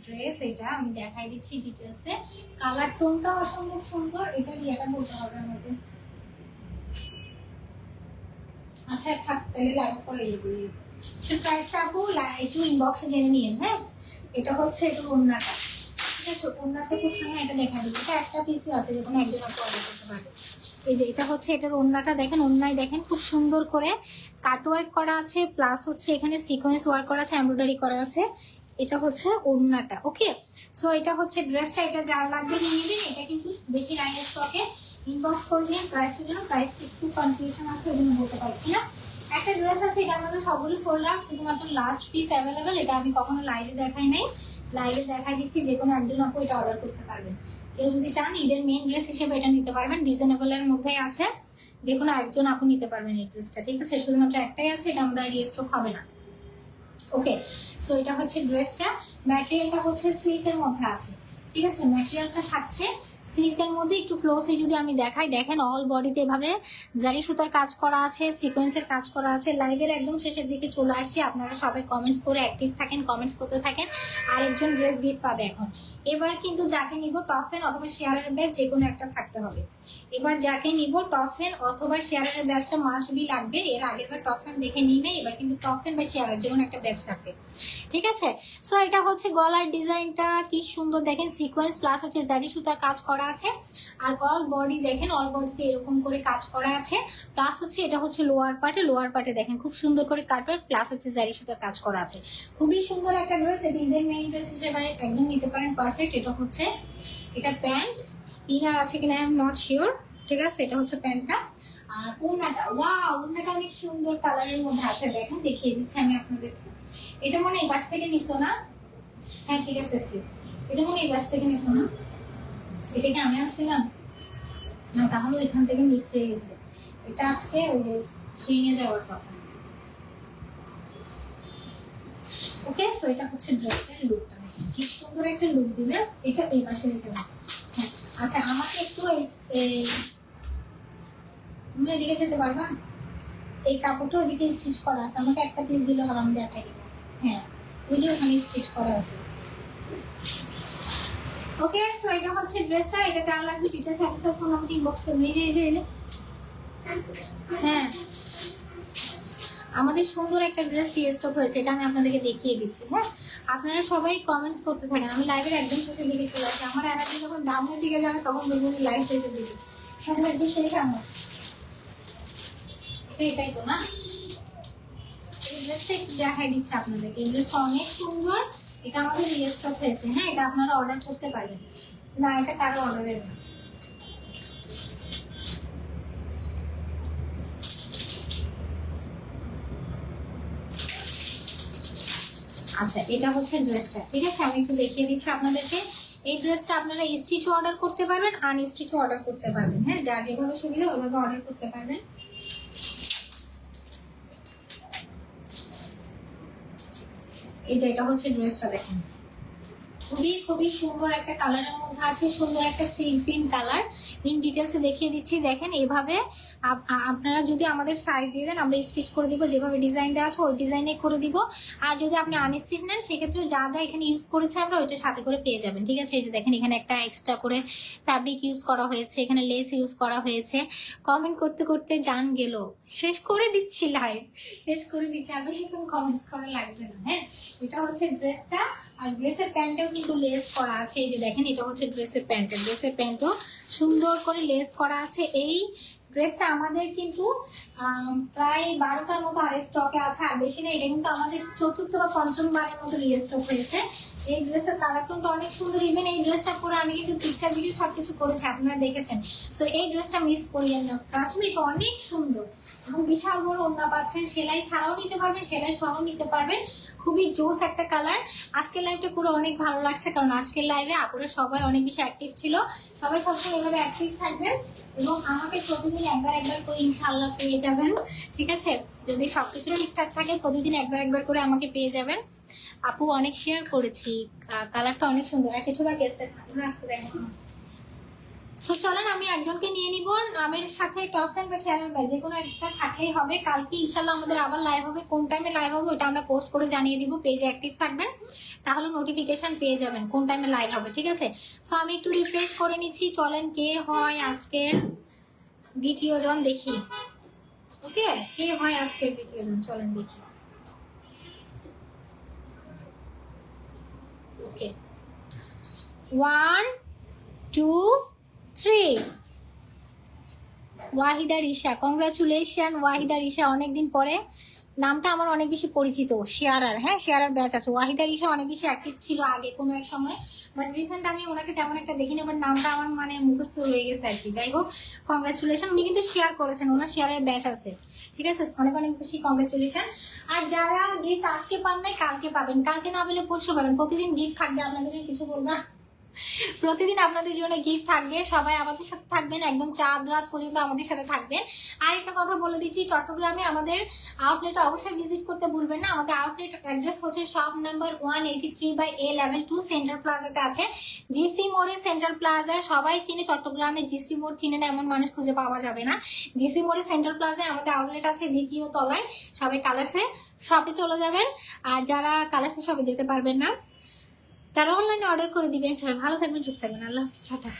ড্রেস, এটা আমি দেখাই দিচ্ছি ডিটেলসে। কালার টোনটা অসম্ভব সুন্দর। এটা ইয়েটা বলতে হবে আমাকে। আচ্ছা থাক, তাহলে লাইভ করে এগুলি প্রাইসটা আপু একটু ইনবক্সে জেনে নিন। হ্যাঁ, এটা হচ্ছে একটু ওড়নাটা, ঠিক আছে। ওড়নাতে খুব সুন্দর, এটা দেখা দিই, এটা একটা পিসই আছে, যেখানে একজন আপু অর্ডার করতে পারবে। এই যে এটা হচ্ছে এটার ওড়নাটা দেখেন, ওড়নায় দেখেন খুব সুন্দর করে কাট ওয়ার্ক করা আছে, প্লাস হচ্ছে এখানে সিকোয়েন্স ওয়ার্ক করা আছে, এমব্রয়ডারি করা আছে। এটা হচ্ছে ওড়নাটা। ওকে, সো এটা হচ্ছে ড্রেসটা। এটা যার লাগবে নিয়ে নেবেন। এটা কিন্তু বেশি নাই স্টকে, ইনবক্স করে দিন প্রাইসটার জন্য। প্রাইসটা একটু কনফিউশন আছে, ওই জন্য বলতে পারছি না। একটা ড্রেস আছে, এটা আমাদের সবগুলো সোল্ড আউট, শুধুমাত্র লাস্ট পিস অ্যাভেলেবেল। এটা আমি কখনো লাইভে দেখাই নাই, লাইভে দেখাই দিচ্ছি। যে কোনো একজন আপু এটা অর্ডার করতে পারবেন। কেউ যদি চান ঈদের মেইন ড্রেস হিসেবে এটা নিতে পারবেন, রিজনেবলের মধ্যেই আছে, যে কোনো একজন আপু নিতে পারবেন এই ড্রেসটা, ঠিক আছে। শুধুমাত্র একটাই আছে, এটা আমাদের রিস্টক হবে না। ওকে, সো এটা হচ্ছে ড্রেসটা। ম্যাটেরিয়ালটা হচ্ছে সিল্কের মধ্যে আছে, ঠিক আছে। ম্যাটেরিয়ালটা থাকছে সিল্কের মধ্যে। একটু ক্লোজলি যদি আমি দেখাই, দেখেন অল বডিতে এভাবে জারি সুতার কাজ করা আছে, সিকোয়েন্সের কাজ করা আছে। লাইভের একদম শেষের দিকে চলে আসছি, আপনারা সবাই কমেন্টস করে অ্যাক্টিভ থাকেন, কমেন্টস করতে থাকেন। আরেকজন ড্রেস গিফট পাবে এখন। এবার কিন্তু যাকে নিব টপ ফ্যান অথবা শেয়ারের ব্যাচ, যে কোনো একটা থাকতে হবে। এবার যাকে নিব টপ ফ্যান অথবা শেয়ারের ব্যাচটা মাস্ট বি লাগবে। এর আগের বার টপ ফ্যান দেখে নিই নাই, এবার কিন্তু টপ ফ্যান বা শেয়ারের যে কোনো একটা ব্যাচ থাকবে, ঠিক আছে। সো এটা হচ্ছে গলার ডিজাইনটা কি সুন্দর দেখেন, সিকোয়েন্স প্লাস হচ্ছে জারি সুতার কাজ করা আছে। আর অল বডি দেখেন, অল বডিতে এরকম করে কাজ করা আছে। প্লাস হচ্ছে এটা হচ্ছে লোয়ার পার্টে দেখেন খুব সুন্দর করে কাটওয়ার্ক, প্লাস হচ্ছে জারি সুতার কাজ করা আছে। খুবই সুন্দর একটা ড্রেস। এটা ঈদের মেইন ড্রেস হিসেবে একদম নিতে পারেন, পারফেক্ট। এটা হচ্ছে এটা প্যান্ট, ইনার আছে কিনা আই এম নট শিওর, ঠিক আছে। এটা হচ্ছে প্যান্টটা। আর ওড়নাটা, ওয়াও, ওড়নাটা অনেক সুন্দর কালারের মধ্যে আছে। দেখেন দেখিয়ে দিচ্ছি আমি আপনাদের। এটা মনে এই পাশ থেকে নিছো না? হ্যাঁ ঠিক আছে slip। এটা মনে হয় এই গাছ থেকে নিছো না? এটা কি আমি আসছিলাম না? তাহলে এখান থেকে মিক্স হয়ে গেছে। এটা আজকে ওই সুইংয়ে যাওয়ার কথা। ওকে, সো এটা হচ্ছে ড্রেসের লুকটা। কি সুন্দর একটা লুক দিলে। এটা এই পাশে রেখে দাও। হ্যাঁ আচ্ছা, আমাকে একটু তুমি এদিকে যেতে পারবা? এই কাপড়টা ওদিকে স্টিচ করা আছে, আমাকে একটা পিস দিলে হবে, আমি দেখাই দিব। হ্যাঁ ওই যে ওখানে স্টিচ করা আছে। ওকে, সো এটা হচ্ছে ড্রেসটা। এটা যার লাগবে details address phone number inbox করবে। এই যে হ্যাঁ আমাদের সুন্দর একটা ড্রেস স্টক হয়েছে, এটা আমি আপনাদেরকে দেখিয়ে দিচ্ছি। হ্যাঁ আপনারা সবাই কমেন্টস করতে থাকেন। আমি লাইভের একদম শেষের দিকে চলে আসি। আমার এনার্জি যখন ডাউনের দিকে যাবে তখন বলবেন লাইভ শেষের দিকে। হ্যাঁ একদম শেষ আমার এটাই তো না। এই ড্রেসটা একটু দেখাই দিচ্ছি আপনাদেরকে। এই ড্রেসটা অনেক সুন্দর, এটা আমাদের স্টক হয়েছে। হ্যাঁ এটা আপনারা অর্ডার করতে পারেন। না এটা কারো অর্ডারের না। আচ্ছা এটা হচ্ছে ড্রেসটা, ঠিক আছে আমি একটু দেখিয়ে দিচ্ছি আপনাদেরকে। এই ড্রেসটা আপনারা স্টিচও অর্ডার করতে পারবেন, আনস্টিচও অর্ডার করতে পারবেন। হ্যাঁ যার যেভাবে সুবিধা ওইভাবে অর্ডার করতে পারবেন। এই যে এটা হচ্ছে ড্রেসটা, দেখেন খুবই খুবই সুন্দর একটা কালারের মধ্যে আছে, সুন্দর একটা সি গ্রিন কালার। ইন ডিটেলসে দেখিয়ে দিচ্ছি। দেখেন এইভাবে আপনারা যদি আমাদের সাইজ দিয়ে দেন আমরা স্টিচ করে দিব, যেভাবে ডিজাইন দেওয়া আছে ওই ডিজাইনে করে দিব। আর যদি আপনি আনস্টিচ নেন সেক্ষেত্রে যা যা এখানে ইউজ করেছে আমরা ওইটার সাথে করে পেয়ে যাবেন, ঠিক আছে। এই যে দেখেন এখানে একটা এক্সট্রা করে ফ্যাব্রিক ইউজ করা হয়েছে, এখানে লেস ইউজ করা হয়েছে। কমেন্ট করতে করতে জান গেল, শেষ করে দিচ্ছি লাইভ, শেষ করে দিচ্ছি। আর বেশিক্ষণ কমেন্টস করা লাগবে না। হ্যাঁ এটা হচ্ছে ড্রেসটা। আর ড্রেসের প্যান্টেও কিন্তু লেস করা আছে। এই যে দেখেন এটা হচ্ছে ড্রেসের প্যান্ট, ড্রেসের প্যান্টও সুন্দর করে লেস করা আছে। এই ড্রেসটা আমাদের কিন্তু প্রায় 12টার মতো আর স্টকে আছে, আর বেশি না। এটা কিন্তু আমাদের চতুর্থ বা পঞ্চমবারের মতো রিস্টক হয়েছে। এই ড্রেসের কালারটা অনেক সুন্দর। ইভেন এই ড্রেসটা পরে আমি কিন্তু পিকচার ভিডিও সবকিছু করেছি, আপনারা দেখেছেন। সো এই ড্রেসটা মিস করিয়েন না, কাশ্মীর এটা অনেক সুন্দর এবং বিশাল বড় ওড়না পাচ্ছেন। সেলাই ছাড়াও নিতে পারবেন, সেলাই সহ নিতে পারবেন। খুবই জোস একটা কালার। আজকের লাইভটা পুরো অনেক ভালো লাগছে, কারণ আজকের লাইভে আপনারা সবাই অনেক বেশি অ্যাক্টিভ ছিল। সবাই সবসময় এভাবে অ্যাক্টিভ থাকবেন এবং আমাকে প্রতিদিন একবার একবার করে ইনশাআল্লাহ পেয়ে যাবেন, ঠিক আছে। যদি সবকিছু ঠিকঠাক থাকে প্রতিদিন একবার একবার করে আমাকে পেয়ে যাবেন। আপু অনেক শেয়ার করেছি, কালারটা অনেক সুন্দর। আর কিছু বা গেছে আজকে দেখুন। সো চলেন আমি একজনকে নিয়ে নিব, নামের সাথে টপ ফ্যান বা শেয়ার বা যে কোনো একটা থাকলেই হবে। কালকে ইনশাল্লাহ আমাদের আবার লাইভ হবে। কোন টাইমে লাইভ হবে ওটা আমরা পোস্ট করে জানিয়ে দিব, পেজে অ্যাক্টিভ থাকবেন, তাহলে নোটিফিকেশন পেয়ে যাবেন কোন টাইমে লাইভ হবে, ঠিক আছে। সো আমি একটু রিফ্রেশ করে নিচ্ছি। চলেন কে হয় আজকের দ্বিতীয় জন দেখি। ওকে কে হয় আজকের দ্বিতীয় জন, চলেন দেখি। ওকে 1 2 3 ওয়াহিদা রিশা, কংগ্রাচুলেশন ওয়াহিদা রিশা, অনেকদিন পরে। নামটা আমার অনেক বেশি পরিচিত, শেয়ারার। হ্যাঁ শেয়ারার ব্যাচ আছে। ওয়াহিদা রিশা অনেক বেশি অ্যাক্টিভ ছিল আগে কোনো এক সময়, বাট রিসেন্ট আমি ওনাকে তেমন একটা দেখিনি, বাট নামটা আমার মানে মুখস্থ রয়ে গেছে আর কি। যাই হোক কংগ্রাচুলেশন, উনি কিন্তু শেয়ার করেছেন, ওনার শেয়ারের ব্যাচ আছে, ঠিক আছে। অনেক অনেক বেশি কংগ্রাচুলেশন। আর যারা গিফট আজকে পান নাই কালকে পাবেন, কালকে না পেলে পরশু পাবেন। প্রতিদিন গিফট থাকবে আপনাদের, কিছু বলবা? প্রতিদিন আপনাদের জন্য গিফট থাকবে। সবাই আমাদের সাথে থাকবেন, একদম চাঁদ রাত পর্যন্ত আমাদের সাথে থাকবেন। আর একটা কথা বলে দিচ্ছি, চট্টগ্রামে আমাদের আউটলেট অবশ্যই ভিজিট করতে ভুলবেন না। আমাদের আউটলেট অ্যাড্রেস হচ্ছে শপ নাম্বার 183/A11 সেন্ট্রাল প্লাজাতে আছে। জিসি মোড়ে সেন্ট্রাল প্লাজা সবাই চিনে। চট্টগ্রামে জিসি মোড় চিনে না এমন মানুষ খুঁজে পাওয়া যাবে না। জিসি মোড়ে সেন্ট্রাল প্লাজায় আমাদের আউটলেট আছে, দ্বিতীয় তলায়। সবাই কালার্সে শপে চলে যাবেন। আর যারা কালার্সে শপে যেতে পারবেন না তারা অনলাইনে অর্ডার করে দিবেন। সবাই ভালো থাকবেন, সুস্থ থাকবেন। আল্লাহ হাফিজ, টাটা।